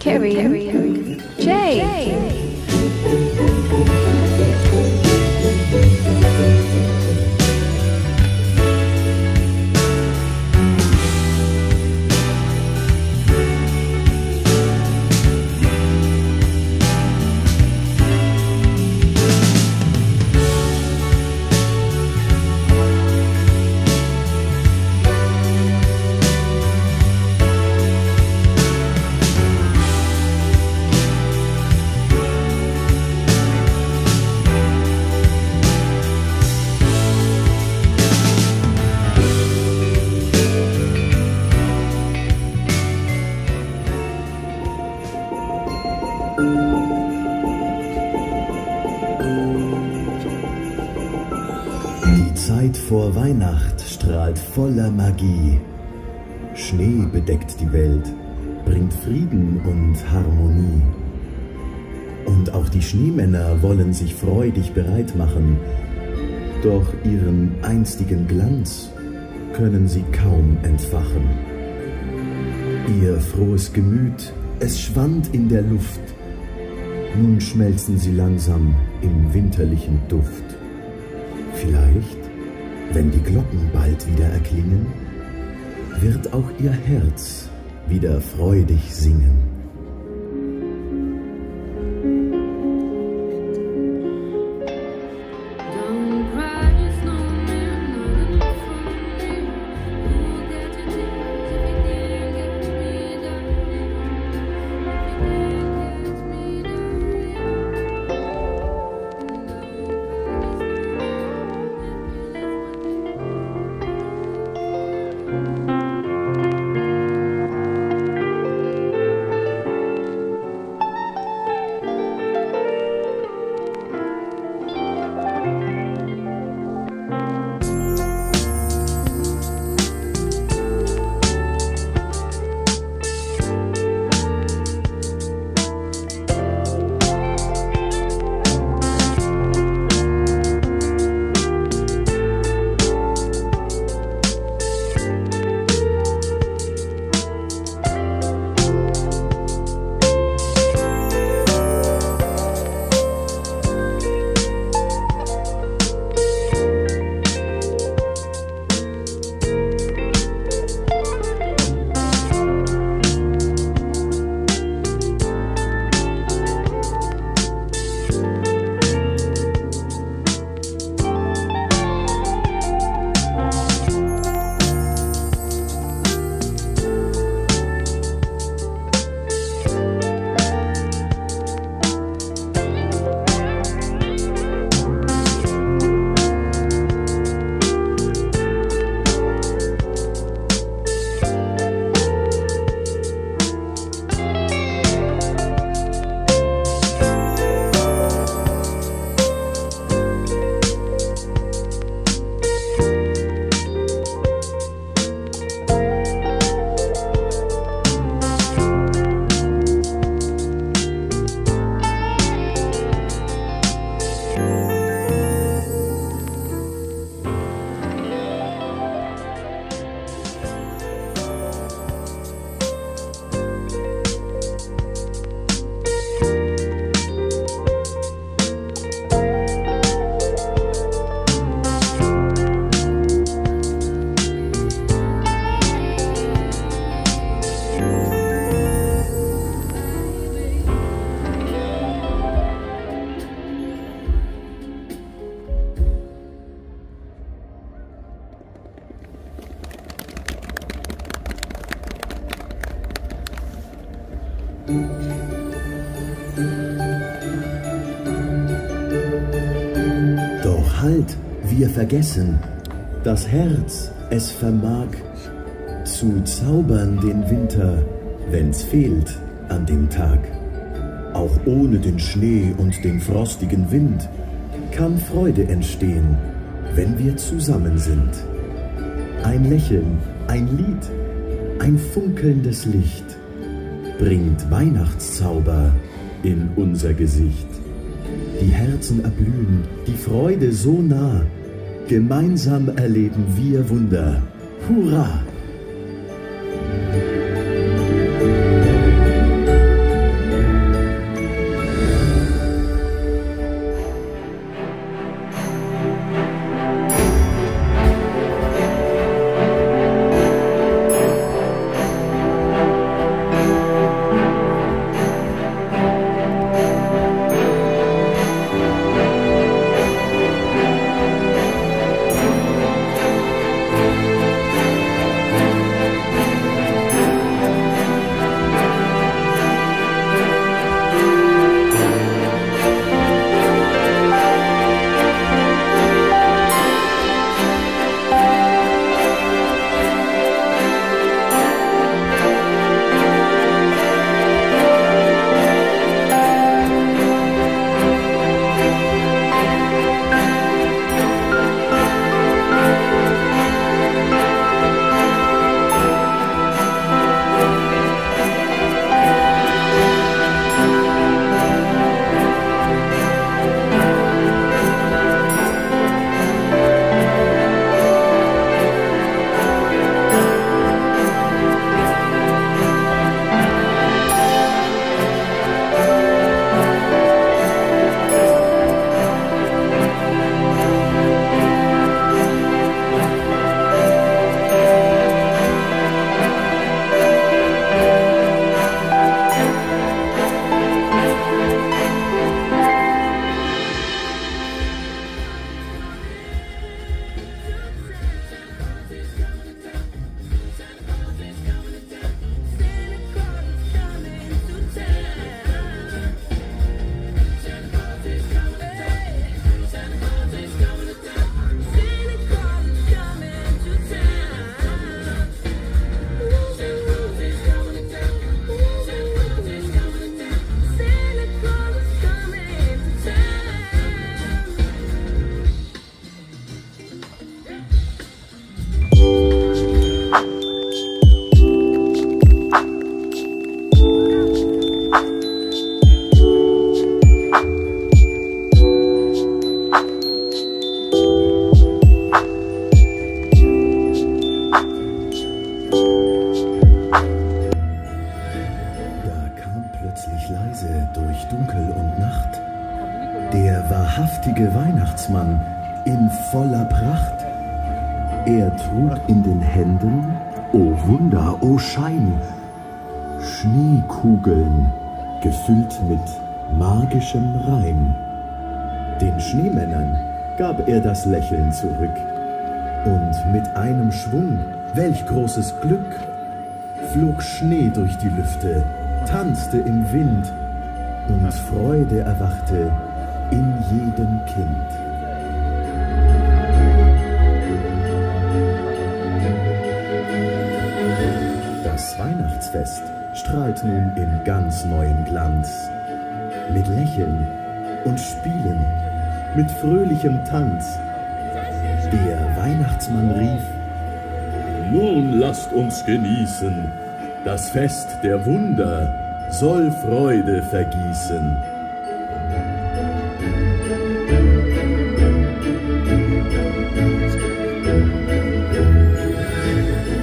Carrie, Jay. Vor Weihnacht strahlt voller Magie. Schnee bedeckt die Welt, bringt Frieden und Harmonie. Und auch die Schneemänner wollen sich freudig bereit machen. Doch ihren einstigen Glanz können sie kaum entfachen. Ihr frohes Gemüt, es schwand in der Luft. Nun schmelzen sie langsam im winterlichen Duft. Vielleicht, wenn die Glocken bald wieder erklingen, wird auch ihr Herz wieder freudig singen. Doch halt, wir vergessen, das Herz, es vermag zu zaubern den Winter, wenn's fehlt an dem Tag. Auch ohne den Schnee und den frostigen Wind kann Freude entstehen, wenn wir zusammen sind. Ein Lächeln, ein Lied, ein funkelndes Licht bringt Weihnachtszauber in unser Gesicht. Die Herzen erblühen, die Freude so nah, gemeinsam erleben wir Wunder. Hurra! plötzlich leise durch Dunkel und Nacht. Der wahrhaftige Weihnachtsmann in voller Pracht. Er trug in den Händen, o Wunder, o Schein, Schneekugeln, gefüllt mit magischem Reim. Den Schneemännern gab er das Lächeln zurück. Und mit einem Schwung, welch großes Glück, flog Schnee durch die Lüfte, tanzte im Wind und Freude erwachte in jedem Kind. Das Weihnachtsfest strahlt nun in ganz neuem Glanz. Mit Lächeln und Spielen, mit fröhlichem Tanz. Der Weihnachtsmann rief: Nun lasst uns genießen, das Fest der Wunder soll Freude vergießen.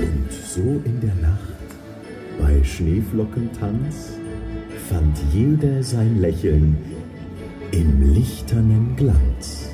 Und so in der Nacht, bei Schneeflockentanz, fand jeder sein Lächeln im lichternen Glanz.